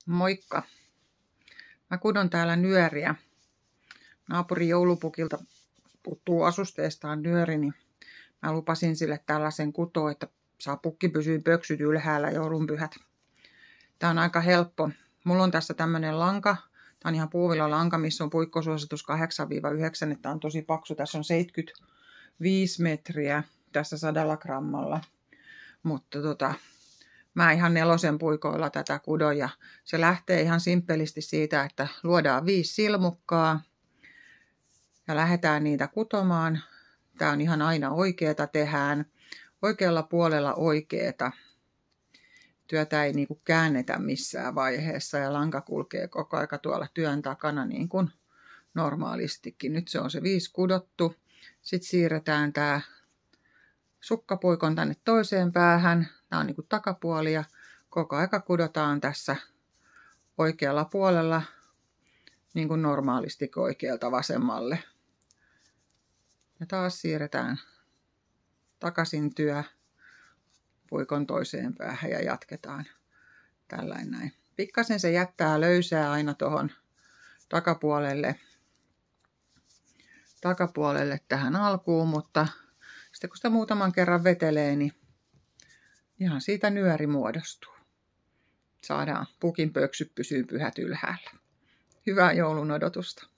Moikka! Mä kudon täällä nyöriä. Naapurin joulupukilta puuttuu asusteestaan nyöri, niin mä lupasin sille tällaisen kutoa, että saa pukki pysyä pöksyt ylhäällä joulunpyhät. Tää on aika helppo. Mulla on tässä tämmönen lanka. Tää on ihan puuvilla lanka, missä on puikkosuositus 8-9, että on tosi paksu. Tässä on 75 metriä tässä 100 grammalla. Mutta mä ihan 4 puikoilla tätä kudon ja se lähtee ihan simppelisti siitä, että luodaan 5 silmukkaa ja lähdetään niitä kutomaan. Tää on ihan aina oikeeta, tehdään oikealla puolella oikeeta. Työtä ei niinku käännetä missään vaiheessa ja lanka kulkee koko aika tuolla työn takana niin kuin normaalistikin. Nyt se on se 5 kudottu. Sitten siirretään tää sukkapuikon tänne toiseen päähän. Tää on niinku takapuoli ja koko aika kudotaan tässä oikealla puolella niin kuin normaalisti oikealta vasemmalle. Ja taas siirretään takaisin puikon toiseen päähän ja jatketaan tällainen näin. Pikkasen se jättää löysää aina tuohon takapuolelle tähän alkuun, mutta sitten kun sitä muutaman kerran vetelee, niin ihan siitä nyöri muodostuu. Saadaan pukin pöksyt pysyy pyhät ylhäällä. Hyvää joulun odotusta!